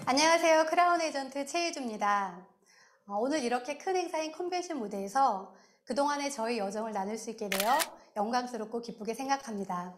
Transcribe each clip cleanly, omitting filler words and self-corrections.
안녕하세요. 크라운 에이전트 최혜주입니다. 오늘 이렇게 큰 행사인 컨벤션 무대에서 그동안의 저희 여정을 나눌 수 있게 되어 영광스럽고 기쁘게 생각합니다.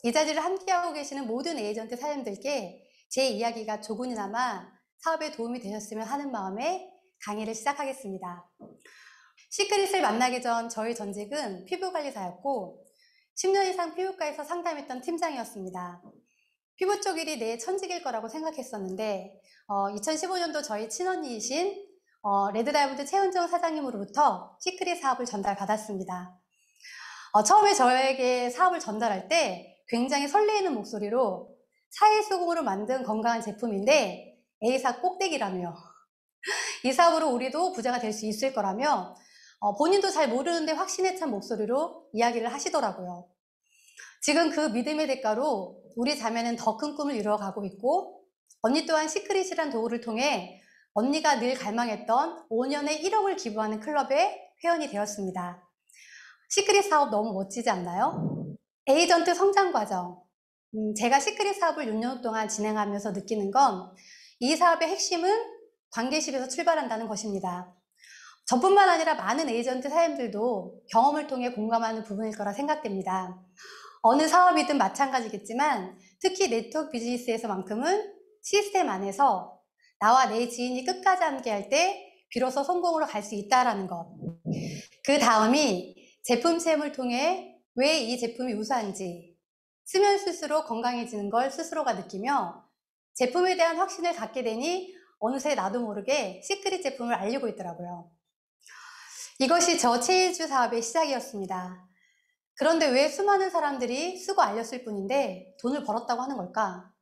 이 자리를 함께하고 계시는 모든 에이전트 사장님들께 제 이야기가 조금이나마 사업에 도움이 되셨으면 하는 마음에 강의를 시작하겠습니다. 시크릿을 만나기 전 저희 전직은 피부관리사였고 10년 이상 피부과에서 상담했던 팀장이었습니다. 피부 쪽 일이 내 천직일 거라고 생각했었는데 2015년도 저희 친언니이신 레드다이아몬드 최은정 사장님으로부터 시크릿 사업을 전달받았습니다. 처음에 저에게 사업을 전달할 때 굉장히 설레이는 목소리로 사회수공으로 만든 건강한 제품인데 A사 꼭대기라며 이 사업으로 우리도 부자가 될 수 있을 거라며 본인도 잘 모르는데 확신에 찬 목소리로 이야기를 하시더라고요. 지금 그 믿음의 대가로 우리 자매는 더 큰 꿈을 이루어가고 있고 언니 또한 시크릿이란 도구를 통해 언니가 늘 갈망했던 5년에 1억을 기부하는 클럽의 회원이 되었습니다. 시크릿 사업 너무 멋지지 않나요? 에이전트 성장 과정. 제가 시크릿 사업을 6년 동안 진행하면서 느끼는 건 이 사업의 핵심은 관계십에서 출발한다는 것입니다. 저뿐만 아니라 많은 에이전트 사장님들도 경험을 통해 공감하는 부분일 거라 생각됩니다. 어느 사업이든 마찬가지겠지만 특히 네트워크 비즈니스에서만큼은 시스템 안에서 나와 내 지인이 끝까지 함께할 때 비로소 성공으로 갈 수 있다는 것. 그 다음이 제품 체험을 통해 왜 이 제품이 우수한지 쓰면 쓸수록 건강해지는 걸 스스로가 느끼며 제품에 대한 확신을 갖게 되니 어느새 나도 모르게 시크릿 제품을 알리고 있더라고요. 이것이 저 최혜주 사업의 시작이었습니다. 그런데 왜 수많은 사람들이 쓰고 알렸을 뿐인데 돈을 벌었다고 하는 걸까?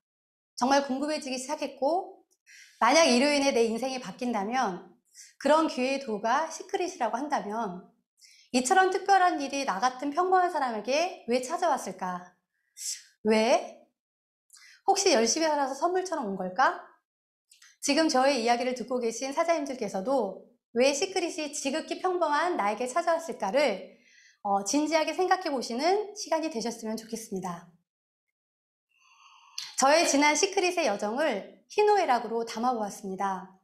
정말 궁금해지기 시작했고 만약 이로 인해 내 인생이 바뀐다면 그런 기회의 도가 시크릿이라고 한다면 이처럼 특별한 일이 나 같은 평범한 사람에게 왜 찾아왔을까? 왜? 혹시 열심히 살아서 선물처럼 온 걸까? 지금 저의 이야기를 듣고 계신 사장님들께서도 왜 시크릿이 지극히 평범한 나에게 찾아왔을까를 진지하게 생각해 보시는 시간이 되셨으면 좋겠습니다. 저의 지난 시크릿의 여정을 희노애락으로 담아보았습니다.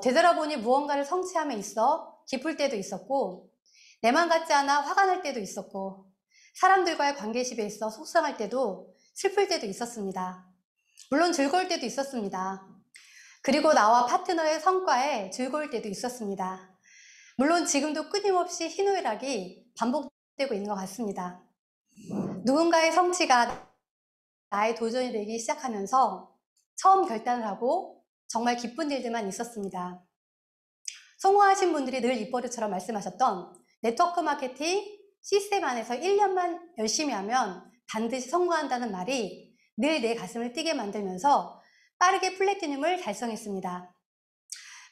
되돌아보니 무언가를 성취함에 있어 기쁠 때도 있었고 내 맘 같지 않아 화가 날 때도 있었고 사람들과의 관계십에 있어 속상할 때도 슬플 때도 있었습니다. 물론 즐거울 때도 있었습니다. 그리고 나와 파트너의 성과에 즐거울 때도 있었습니다. 물론 지금도 끊임없이 희노애락이 반복되고 있는 것 같습니다. 누군가의 성취가 나의 도전이 되기 시작하면서 처음 결단을 하고 정말 기쁜 일들만 있었습니다. 성공하신 분들이 늘 입버릇처럼 말씀하셨던 네트워크 마케팅 시스템 안에서 1년만 열심히 하면 반드시 성공한다는 말이 늘 내 가슴을 뛰게 만들면서 빠르게 플래티넘을 달성했습니다.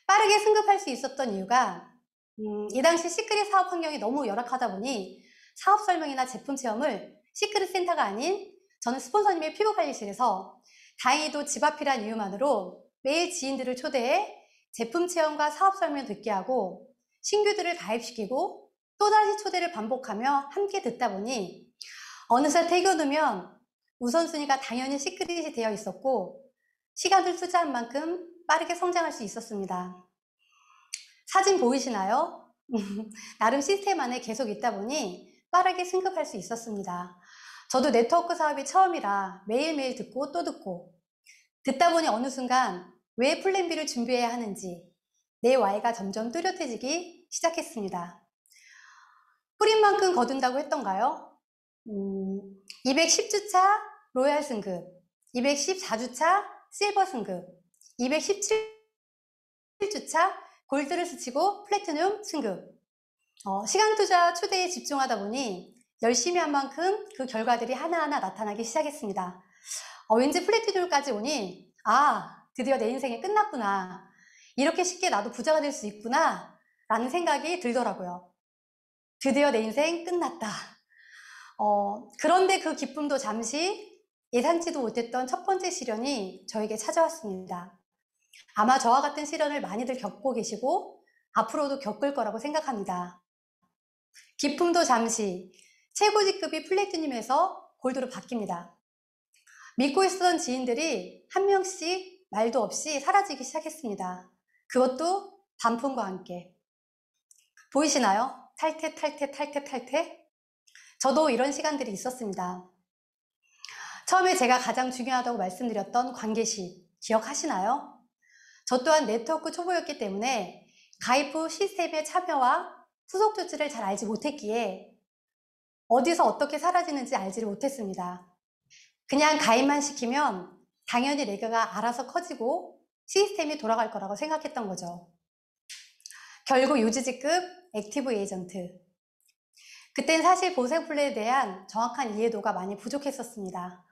빠르게 승급할 수 있었던 이유가 이 당시 시크릿 사업 환경이 너무 열악하다 보니 사업 설명이나 제품 체험을 시크릿 센터가 아닌 저는 스폰서님의 피부관리실에서 다행히도 집 앞이란 이유만으로 매일 지인들을 초대해 제품 체험과 사업 설명을 듣게 하고 신규들을 가입시키고 또다시 초대를 반복하며 함께 듣다 보니 어느새 퇴근 후면 우선순위가 당연히 시크릿이 되어 있었고 시간을 투자한 만큼 빠르게 성장할 수 있었습니다. 사진 보이시나요? 나름 시스템 안에 계속 있다 보니 빠르게 승급할 수 있었습니다. 저도 네트워크 사업이 처음이라 매일매일 듣고 또 듣다 보니 어느 순간 왜 플랜 B를 준비해야 하는지 내 Y가 점점 뚜렷해지기 시작했습니다. 뿌린 만큼 거둔다고 했던가요? 210주차 로얄 승급, 214주차 실버 승급, 217주차 골드를 스치고 플래티넘 승급. 시간 투자 초대에 집중하다 보니 열심히 한 만큼 그 결과들이 하나하나 나타나기 시작했습니다. 왠지 플래티넘까지 오니 드디어 내 인생이 끝났구나. 이렇게 쉽게 나도 부자가 될 수 있구나 라는 생각이 들더라고요. 드디어 내 인생 끝났다. 그런데 그 기쁨도 잠시 예상치도 못했던 첫 번째 시련이 저에게 찾아왔습니다. 아마 저와 같은 시련을 많이들 겪고 계시고 앞으로도 겪을 거라고 생각합니다. 기쁨도 잠시 최고 직급이 플래티넘에서 골드로 바뀝니다. 믿고 있었던 지인들이 한 명씩 말도 없이 사라지기 시작했습니다. 그것도 반품과 함께. 보이시나요? 탈퇴, 탈퇴, 탈퇴, 탈퇴. 저도 이런 시간들이 있었습니다. 처음에 제가 가장 중요하다고 말씀드렸던 관계시 기억하시나요? 저 또한 네트워크 초보였기 때문에 가입 후 시스템의 참여와 후속 조치를 잘 알지 못했기에 어디서 어떻게 사라지는지 알지를 못했습니다. 그냥 가입만 시키면 당연히 레그가 알아서 커지고 시스템이 돌아갈 거라고 생각했던 거죠. 결국 유지지급 액티브 에이전트. 그땐 사실 보세플레에 대한 정확한 이해도가 많이 부족했었습니다.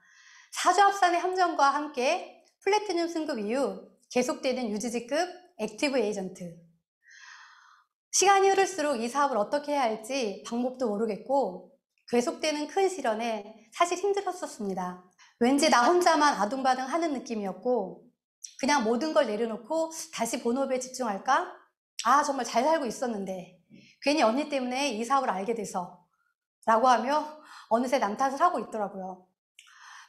사주합산의 함정과 함께 플래티늄 승급 이후 계속되는 유지지급 액티브 에이전트. 시간이 흐를수록 이 사업을 어떻게 해야 할지 방법도 모르겠고 계속되는 큰 시련에 사실 힘들었었습니다. 왠지 나 혼자만 아둥바둥 하는 느낌이었고 그냥 모든 걸 내려놓고 다시 본업에 집중할까? 아, 정말 잘 살고 있었는데 괜히 언니 때문에 이 사업을 알게 돼서 라고 하며 어느새 남 탓을 하고 있더라고요.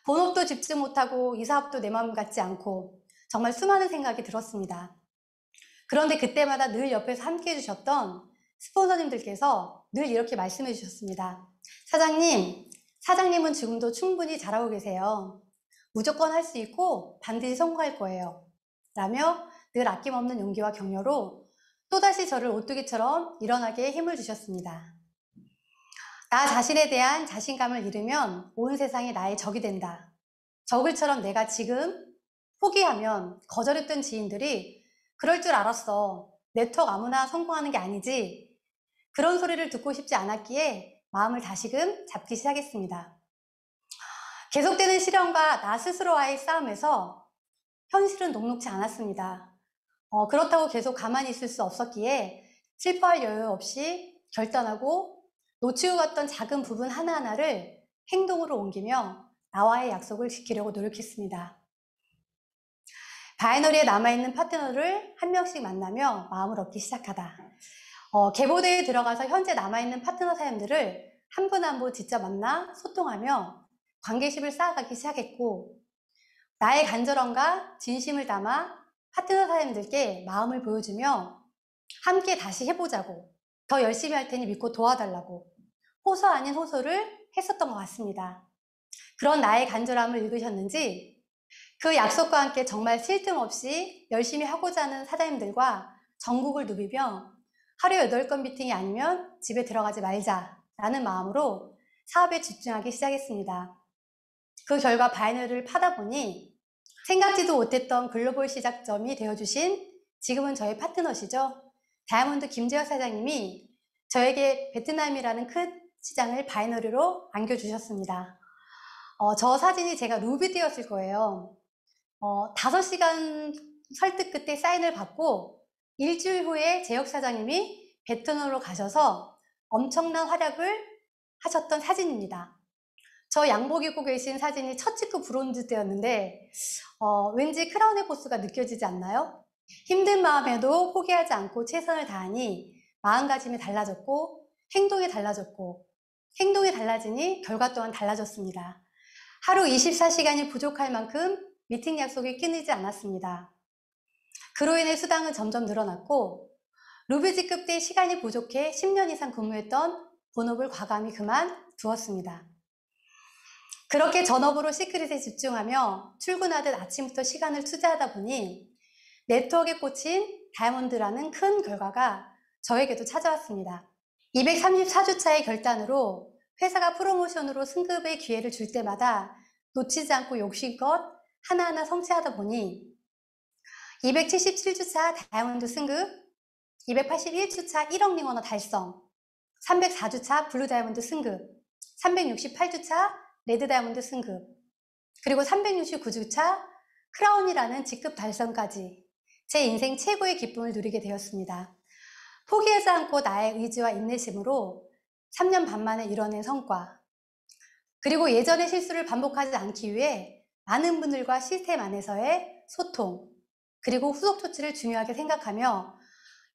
본업도 집중 못하고 이 사업도 내 마음 같지 않고 정말 수많은 생각이 들었습니다. 그런데 그때마다 늘 옆에서 함께 해주셨던 스폰서님들께서 늘 이렇게 말씀해 주셨습니다. 사장님은 지금도 충분히 잘하고 계세요. 무조건 할 수 있고 반드시 성공할 거예요. 라며 늘 아낌없는 용기와 격려로 또다시 저를 오뚜기처럼 일어나게 힘을 주셨습니다. 나 자신에 대한 자신감을 잃으면 온 세상이 나의 적이 된다. 적을처럼 내가 지금 포기하면 거절했던 지인들이 그럴 줄 알았어. 네트워크 아무나 성공하는 게 아니지. 그런 소리를 듣고 싶지 않았기에 마음을 다시금 잡기 시작했습니다. 계속되는 시련과 나 스스로와의 싸움에서 현실은 녹록지 않았습니다. 그렇다고 계속 가만히 있을 수 없었기에 슬퍼할 여유 없이 결단하고 놓치고 갔던 작은 부분 하나하나를 행동으로 옮기며 나와의 약속을 지키려고 노력했습니다. 바이너리에 남아있는 파트너를 한 명씩 만나며 마음을 얻기 시작하다. 개보대에 들어가서 현재 남아있는 파트너 사람들을 한 분 한 분 직접 만나 소통하며 관계심을 쌓아가기 시작했고 나의 간절함과 진심을 담아 파트너 사람들께 마음을 보여주며 함께 다시 해보자고 더 열심히 할 테니 믿고 도와달라고 호소 아닌 호소를 했었던 것 같습니다. 그런 나의 간절함을 읽으셨는지 그 약속과 함께 정말 쉴 틈 없이 열심히 하고자 하는 사장님들과 전국을 누비며 하루에 8건 미팅이 아니면 집에 들어가지 말자라는 마음으로 사업에 집중하기 시작했습니다. 그 결과 바이너리를 파다 보니 생각지도 못했던 글로벌 시작점이 되어주신 지금은 저의 파트너시죠. 다이아몬드 김재혁 사장님이 저에게 베트남이라는 큰 시장을 바이너리로 안겨주셨습니다. 저 사진이 제가 루비드였을 거예요. 5시간 설득 끝에 사인을 받고 일주일 후에 재혁 사장님이 베트남으로 가셔서 엄청난 활약을 하셨던 사진입니다. 저 양복 입고 계신 사진이 첫 직구 브론즈 때였는데 왠지 크라운의 포스가 느껴지지 않나요? 힘든 마음에도 포기하지 않고 최선을 다하니 마음가짐이 달라졌고 행동이 달라졌고 행동이 달라지니 결과 또한 달라졌습니다. 하루 24시간이 부족할 만큼 미팅 약속이 끊이지 않았습니다. 그로 인해 수당은 점점 늘어났고 루비지급 때 시간이 부족해 10년 이상 근무했던 본업을 과감히 그만두었습니다. 그렇게 전업으로 시크릿에 집중하며 출근하듯 아침부터 시간을 투자하다 보니 네트워크에 꽂힌 다이아몬드라는 큰 결과가 저에게도 찾아왔습니다. 234주차의 결단으로 회사가 프로모션으로 승급의 기회를 줄 때마다 놓치지 않고 욕심껏 하나하나 성취하다 보니 277주차 다이아몬드 승급, 281주차 1억 링워너 달성, 304주차 블루 다이아몬드 승급, 368주차 레드 다이아몬드 승급, 그리고 369주차 크라운이라는 직급 달성까지 제 인생 최고의 기쁨을 누리게 되었습니다. 포기하지 않고 나의 의지와 인내심으로 3년 반 만에 이뤄낸 성과, 그리고 예전의 실수를 반복하지 않기 위해 많은 분들과 시스템 안에서의 소통, 그리고 후속 조치를 중요하게 생각하며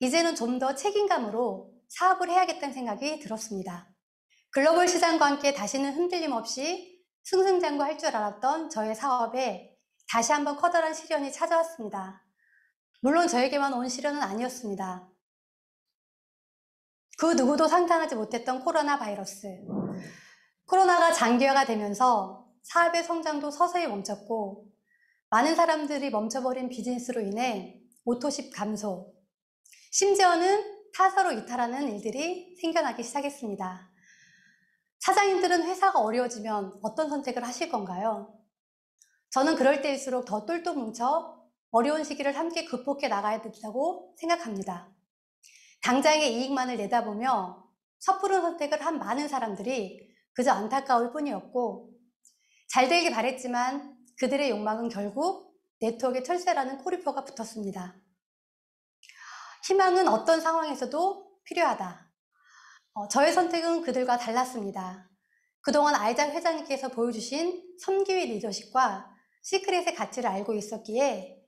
이제는 좀 더 책임감으로 사업을 해야겠다는 생각이 들었습니다. 글로벌 시장과 함께 다시는 흔들림 없이 승승장구할 줄 알았던 저의 사업에 다시 한번 커다란 시련이 찾아왔습니다. 물론 저에게만 온 시련은 아니었습니다. 그 누구도 상상하지 못했던 코로나 바이러스. 코로나가 장기화가 되면서 사업의 성장도 서서히 멈췄고 많은 사람들이 멈춰버린 비즈니스로 인해 오토십 감소, 심지어는 타사로 이탈하는 일들이 생겨나기 시작했습니다. 사장님들은 회사가 어려워지면 어떤 선택을 하실 건가요? 저는 그럴 때일수록 더 똘똘 뭉쳐 어려운 시기를 함께 극복해 나가야 된다고 생각합니다. 당장의 이익만을 내다보며 섣부른 선택을 한 많은 사람들이 그저 안타까울 뿐이었고 잘 되길 바랬지만 그들의 욕망은 결국 네트워크의 철새라는 꼬리표가 붙었습니다. 희망은 어떤 상황에서도 필요하다. 저의 선택은 그들과 달랐습니다. 그동안 아이작 회장님께서 보여주신 섬기의 리더십과 시크릿의 가치를 알고 있었기에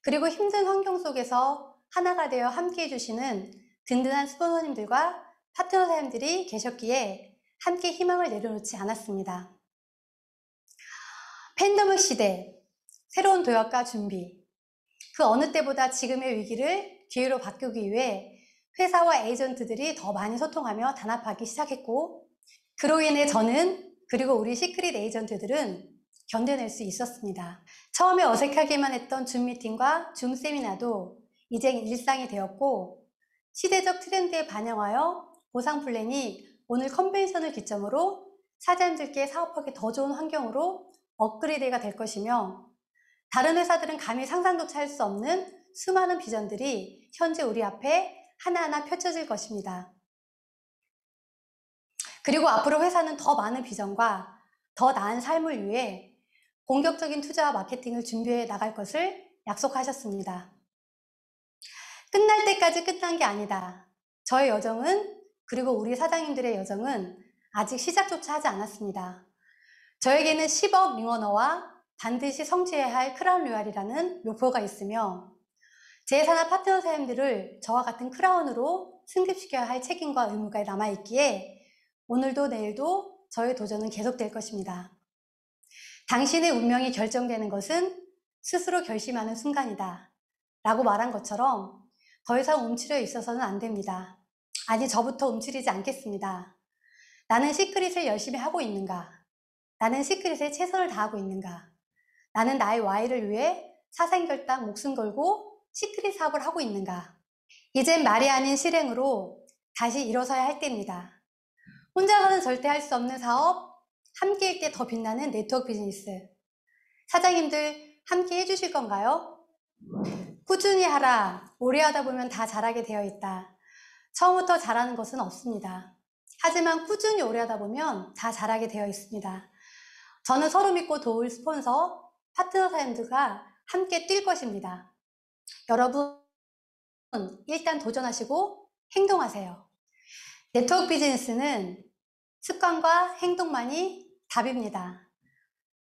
그리고 힘든 환경 속에서 하나가 되어 함께 해주시는 든든한 스폰서님들과 파트너 사람들이 계셨기에 함께 희망을 내려놓지 않았습니다. 팬데믹 시대, 새로운 도약과 준비, 그 어느 때보다 지금의 위기를 기회로 바꾸기 위해 회사와 에이전트들이 더 많이 소통하며 단합하기 시작했고 그로 인해 저는 그리고 우리 시크릿 에이전트들은 견뎌낼 수 있었습니다. 처음에 어색하기만 했던 줌 미팅과 줌 세미나도 이제 일상이 되었고 시대적 트렌드에 반영하여 보상 플랜이 오늘 컨벤션을 기점으로 사장님들께 사업하기 더 좋은 환경으로 업그레이드가 될 것이며 다른 회사들은 감히 상상조차 할 수 없는 수많은 비전들이 현재 우리 앞에 하나하나 펼쳐질 것입니다. 그리고 앞으로 회사는 더 많은 비전과 더 나은 삶을 위해 공격적인 투자와 마케팅을 준비해 나갈 것을 약속하셨습니다. 끝날 때까지 끝난 게 아니다. 저의 여정은 그리고 우리 사장님들의 여정은 아직 시작조차 하지 않았습니다. 저에게는 10억 링어너와 반드시 성취해야 할 크라운 로얄이라는 목표가 있으며 제 산하 파트너 사람들을 저와 같은 크라운으로 승급시켜야 할 책임과 의무가 남아있기에 오늘도 내일도 저의 도전은 계속될 것입니다. 당신의 운명이 결정되는 것은 스스로 결심하는 순간이다 라고 말한 것처럼 더 이상 움츠려 있어서는 안 됩니다. 아니, 저부터 움츠리지 않겠습니다. 나는 시크릿을 열심히 하고 있는가? 나는 시크릿에 최선을 다하고 있는가? 나는 나의 Y를 위해 사생결단 목숨 걸고 시크릿 사업을 하고 있는가? 이젠 말이 아닌 실행으로 다시 일어서야 할 때입니다. 혼자서는 절대 할 수 없는 사업, 함께일 때 더 빛나는 네트워크 비즈니스. 사장님들 함께 해주실 건가요? 꾸준히 하라. 오래 하다 보면 다 잘하게 되어 있다. 처음부터 잘하는 것은 없습니다. 하지만 꾸준히 오래 하다 보면 다 잘하게 되어 있습니다. 저는 서로 믿고 도울 스폰서, 파트너 사람들과 함께 뛸 것입니다. 여러분, 일단 도전하시고 행동하세요. 네트워크 비즈니스는 습관과 행동만이 답입니다.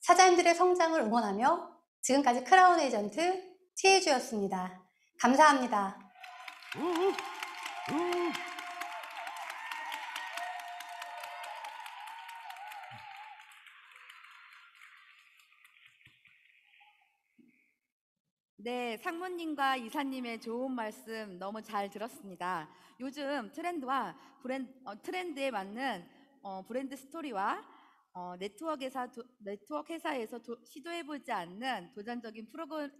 사장님들의 성장을 응원하며 지금까지 크라운 에이전트 최혜주였습니다. 감사합니다. 네, 상무님과 이사님의 좋은 말씀 너무 잘 들었습니다. 요즘 트렌드에 맞는 브랜드 스토리와 네트워크 회사에서 시도해보지 않는 도전적인 프로그램